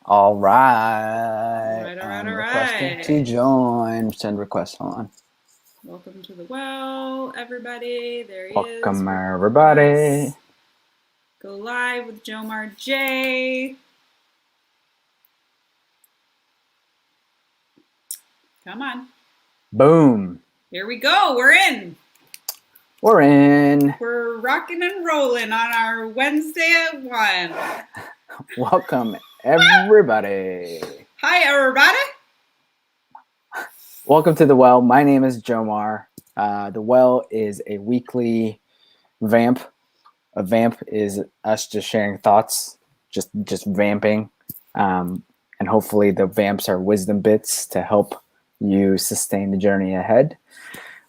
All All right. right, all right, I'm all requesting to right. join. Send request. Hold on. Welcome to the well, everybody. There he is. Welcome, everybody. Request. Go live with Jomar J. Come on. Boom. Here we go. We're in. We're in. We're rocking and rolling on our Wednesday at 1. Welcome, everybody. Hi, everybody. Welcome to the well. My name is Jomar. The well is a weekly vamp. A vamp is us just sharing thoughts, just vamping. And hopefully the vamps are wisdom bits to help you sustain the journey ahead.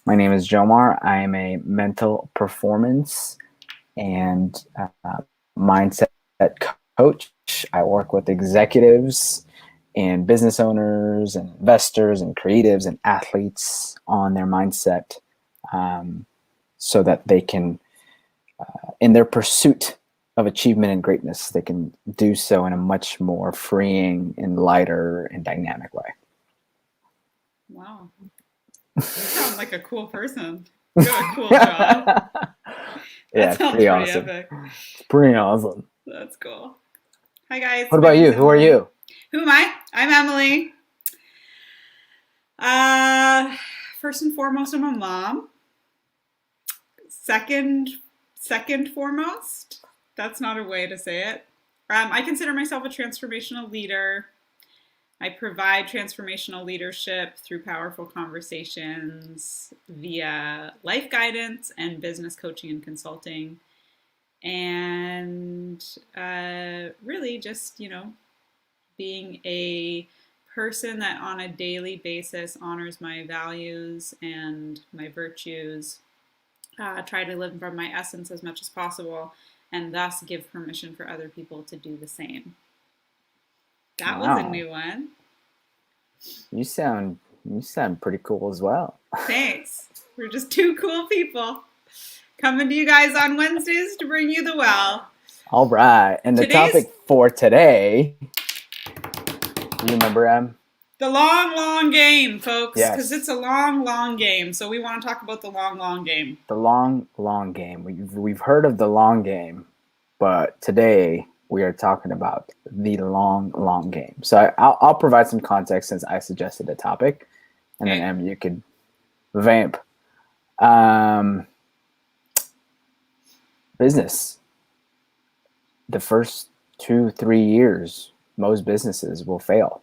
My name is Jomar. I am a mental performance and mindset coach. I work with executives and business owners and investors and creatives and athletes on their mindset so that they can, in their pursuit of achievement and greatness, they can do so in a much more freeing and lighter and dynamic way. Wow. You sound like a cool person. You have a cool job. Yeah, That it's sounds pretty pretty awesome. epic. It's pretty awesome. That's cool. Hi, guys. What My about you? name's Who are Emily. you? Who am I? I'm Emily. Uh, First and foremost, I'm a mom. Second foremost, that's not a way to say it. I consider myself a transformational leader. I provide transformational leadership through powerful conversations via life guidance and business coaching and consulting. And really just, being a person that on a daily basis honors my values and my virtues, try to live from my essence as much as possible, and thus give permission for other people to do the same. That was a Wow. new one. You sound pretty cool as well. Thanks. We're just two cool people coming to you guys on Wednesdays to bring you the well. All right. And the Today's topic for today, you remember, the long, long game, folks, because it's Yes. a long, long game. So we want to talk about the long, long game. The long game. We've heard of the long game, but today we are talking about the long game. So I'll provide some context since I suggested the topic, and then Okay. you could vamp. Um, Business. The first 2-3 years, most businesses will fail.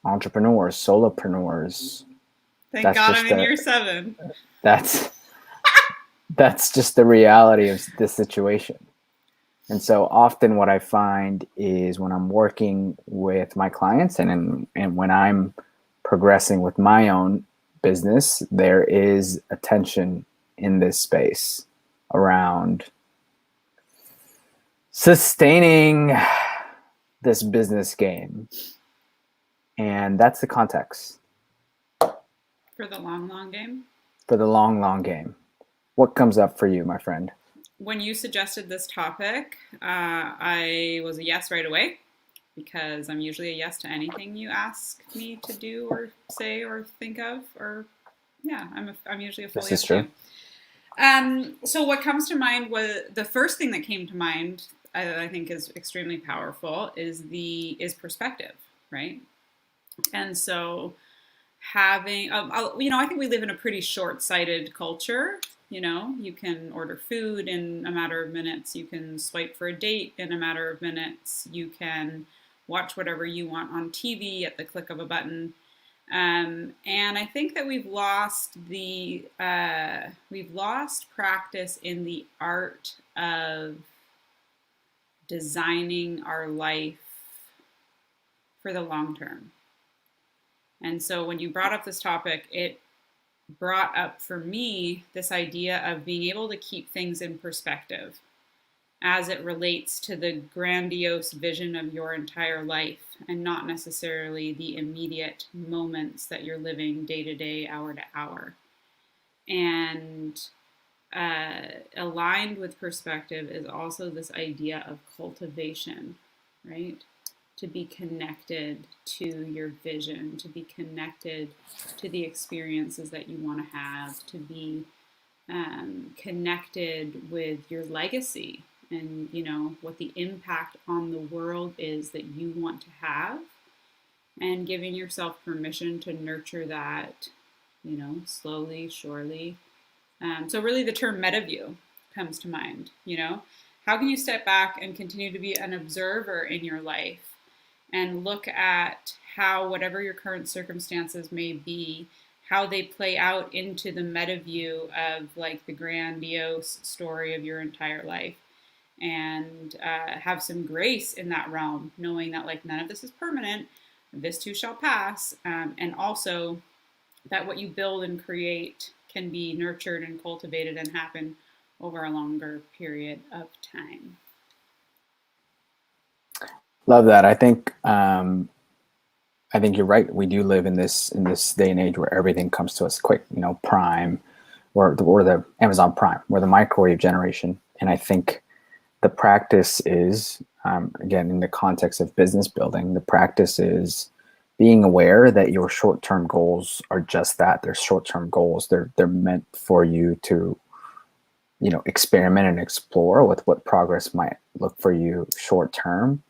Entrepreneurs, solopreneurs. Thank That's God just I'm in the year 7. that's that's just the reality of the situation. And so often what I find is when I'm working with my clients and when I'm progressing with my own business, there is a tension in this space around sustaining this business game. And that's the context For the long, long game. for the long game. What comes up for you, my friend? When you suggested this topic, I was a yes right away because I'm usually a yes to anything you ask me to do or say or think of. Or yeah, I'm usually a full This is yes to true. you. So what comes to mind was the first thing that came to mind. I think is extremely powerful is perspective, right? And so having, I think we live in a pretty short-sighted culture. You can order food in a matter of minutes. You can swipe for a date in a matter of minutes. You can watch whatever you want on TV at the click of a button. And I think that we've lost practice in the art of designing our life for the long term. And so when you brought up this topic, it brought up for me this idea of being able to keep things in perspective as it relates to the grandiose vision of your entire life and not necessarily the immediate moments that you're living day to day, hour to hour. And aligned with perspective is also this idea of cultivation, right? to be connected to your vision, to be connected to the experiences that you want to have, to be connected with your legacy and, you know, what the impact on the world is that you want to have, and giving yourself permission to nurture that, you know, slowly, surely. So really the term meta view comes to mind, you know, how can you step back and continue to be an observer in your life and look at how whatever your current circumstances may be, how they play out into the meta view of like the grandiose story of your entire life, and have some grace in that realm, knowing that like none of this is permanent, this too shall pass, and also that what you build and create can be nurtured and cultivated and happen over a longer period of time. Love that. I think you're right. We do live in this day and age where everything comes to us quick. You know, Prime, or the Amazon Prime, or the microwave generation. And I think the practice is, again, in the context of business building, the practice is being aware that your short-term goals are just that. They're short-term goals. They're meant for you to, you know, experiment and explore with what progress might look for you short-term.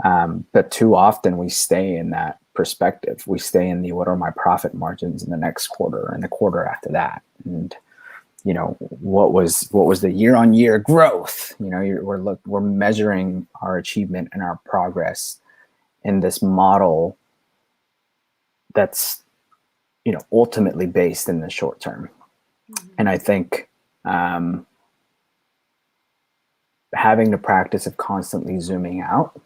But too often we stay in that perspective. We stay in the, what are my profit margins in the next quarter and the quarter after that? And, you know, what was the year-on-year growth? You know, we're measuring our achievement and our progress in this model that's, you know, ultimately based in the short term. Mm-hmm. And I think having the practice of constantly zooming out,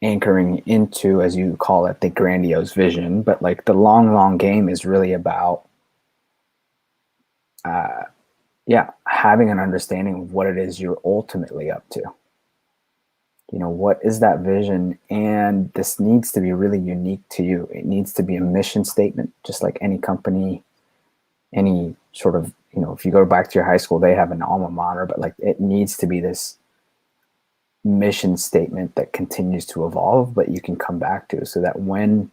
anchoring into, as you call it, the grandiose vision, but like the long game is really about having an understanding of what it is you're ultimately up to. You know, what is that vision? And this needs to be really unique to you. It needs to be a mission statement, just like any company, any sort of, you know, if you go back to your high school, they have an alma mater, but like it needs to be this mission statement that continues to evolve, but you can come back to, so that when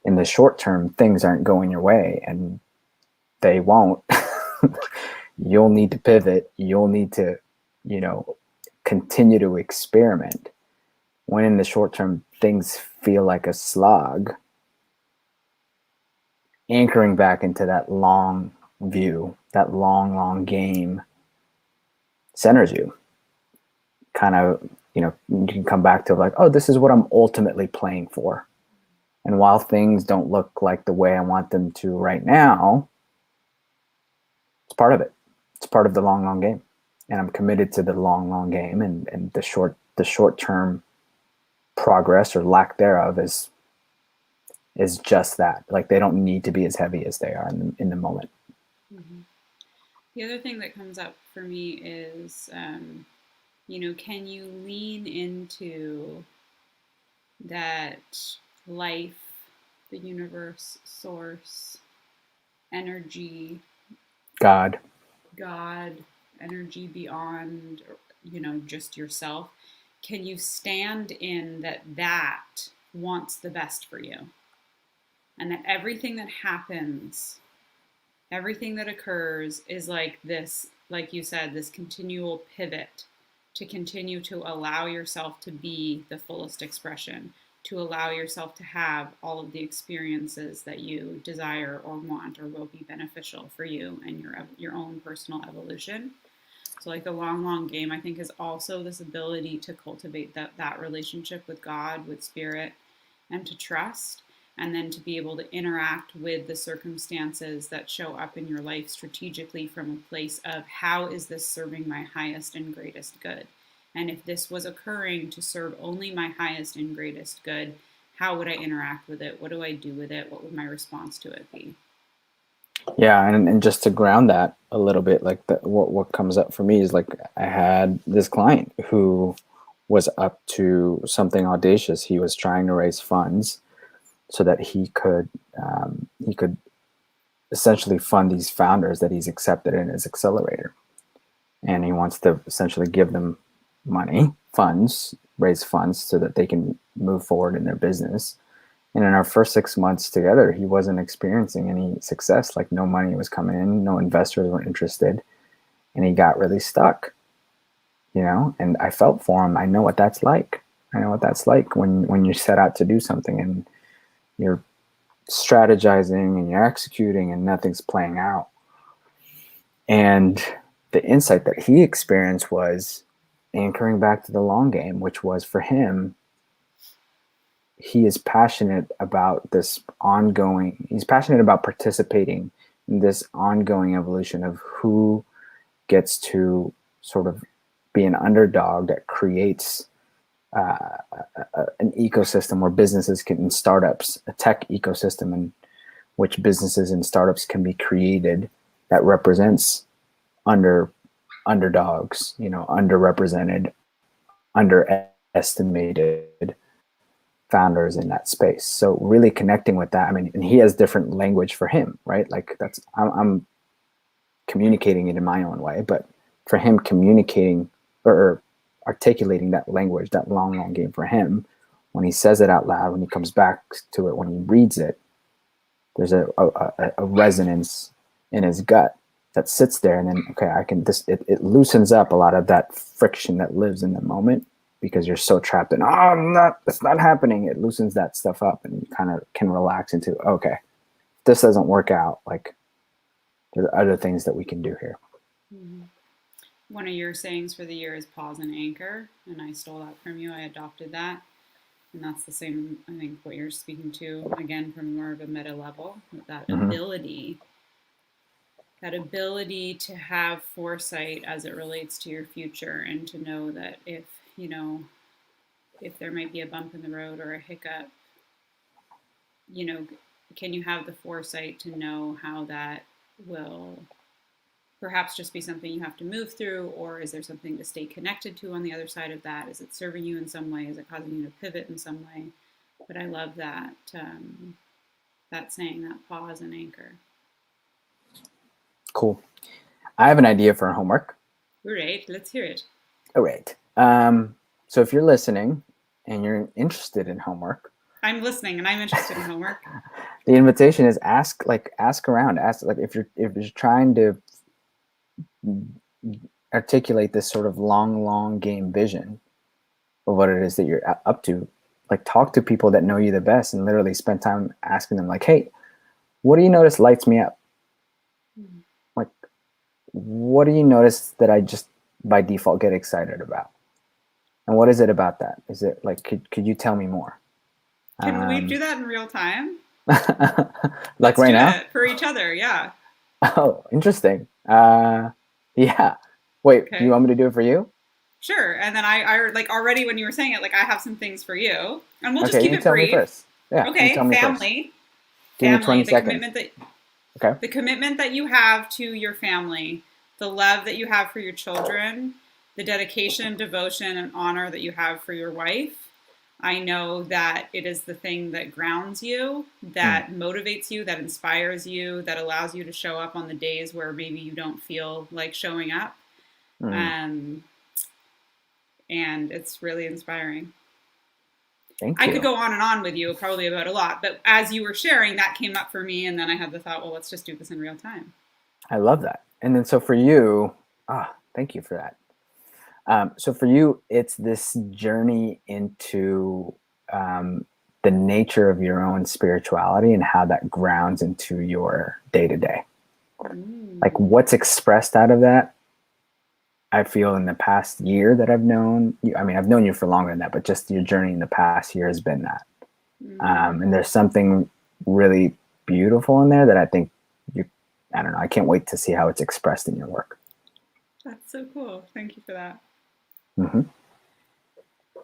in the short term things aren't going your way, and they won't, you'll need to pivot. You'll need to, you know, continue to experiment. When in the short term things feel like a slog, anchoring back into that long view, that long game centers you. Kind of, you know, you can come back to like, oh, this is what I'm ultimately playing for. And while things don't look like the way I want them to right now, it's part of it. It's part of the long game. And I'm committed to the long game, and the short term progress or lack thereof is just that. Like, they don't need to be as heavy as they are in the moment. Mm-hmm. The other thing that comes up for me is, you know, can you lean into that life, the universe, source, energy, God, energy beyond, you know, just yourself? Can you stand in that wants the best for you? And that everything that happens, everything that occurs is like this, like you said, this continual pivot to continue to allow yourself to be the fullest expression, to allow yourself to have all of the experiences that you desire or want or will be beneficial for you and your own personal evolution. So like the long game, I think, is also this ability to cultivate that relationship with God, with spirit, and to trust, and then to be able to interact with the circumstances that show up in your life strategically from a place of, how is this serving my highest and greatest good? And if this was occurring to serve only my highest and greatest good, how would I interact with it? What do I do with it? What would my response to it be? Yeah, and just to ground that a little bit, like what comes up for me is like, I had this client who was up to something audacious. He was trying to raise funds so that he could essentially fund these founders that he's accepted in his accelerator, and he wants to essentially give them money, funds, raise funds so that they can move forward in their business. And in our first 6 months together, he wasn't experiencing any success. Like no money was coming in, no investors were interested, and he got really stuck, you know. And I felt for him. I know what that's like. I know what that's like when you set out to do something and you're strategizing and you're executing and nothing's playing out. And the insight that he experienced was anchoring back to the long game, which was for him, he is passionate about this ongoing, he's passionate about participating in this ongoing evolution of who gets to sort of be an underdog that creates an ecosystem where businesses can, and startups, a tech ecosystem in which businesses and startups can be created that represents underdogs, you know, underrepresented, underestimated founders in that space. So really connecting with that. I mean, and he has different language for him, right? Like that's I'm communicating it in my own way, but for him, communicating or articulating that language, that long game for him, when he says it out loud, when he comes back to it, when he reads it, there's a resonance in his gut that sits there, and then okay, I can this it loosens up a lot of that friction that lives in the moment because you're so trapped in it's not happening. It loosens that stuff up, and you kind of can relax into okay, if this doesn't work out, like there's other things that we can do here. Mm-hmm. One of your sayings for the year is pause and anchor, and I stole that from you. I adopted that, and that's the same. I think what you're speaking to again from more of a meta level, that ability to have foresight as it relates to your future, and to know that if there might be a bump in the road or a hiccup, can you have the foresight to know how that will perhaps just be something you have to move through, or is there something to stay connected to on the other side of that? Is it serving you in some way? Is it causing you to pivot in some way? But I love that that saying, that pause and anchor. Cool. I have an idea for homework. All right, let's hear it. All right. So if you're listening and you're interested in homework, I'm listening and I'm interested in homework. The invitation is ask around. Ask like if you're trying to articulate this sort of long game vision of what it is that you're up to, like talk to people that know you the best and literally spend time asking them like, hey, what do you notice lights me up? Mm-hmm. Like, what do you notice that I just by default get excited about? And what is it about that? Is it like, could you tell me more? Can we do that in real time? Like right now? For each other, yeah. Oh, interesting. Yeah. Wait, okay. Do you want me to do it for you? Sure. And then I like already when you were saying it, like I have some things for you. And we'll just keep it brief. Tell me first. Yeah. Okay, family. Give me 20 seconds. The commitment that you have to your family, the love that you have for your children, the dedication, devotion, and honor that you have for your wife. I know that it is the thing that grounds you, that motivates you, that inspires you, that allows you to show up on the days where maybe you don't feel like showing up. And it's really inspiring. Thank you. I could go on and on with you probably about a lot, but as you were sharing, that came up for me. And then I had the thought, well, let's just do this in real time. I love that. And then so for you, thank you for that. So for you, it's this journey into the nature of your own spirituality and how that grounds into your day-to-day. Like what's expressed out of that, I feel in the past year that I've known you. I mean, I've known you for longer than that, but just your journey in the past year has been that. And there's something really beautiful in there that I think I don't know, I can't wait to see how it's expressed in your work. That's so cool. Thank you for that. Mm-hmm.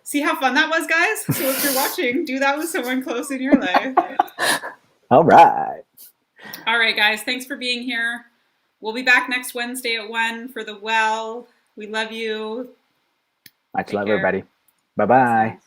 See how fun that was, guys? So if you're watching, do that with someone close in your life. All right. All right, guys. Thanks for being here. We'll be back next Wednesday at 1 for The Well. We love you. Much love, everybody. Bye-bye.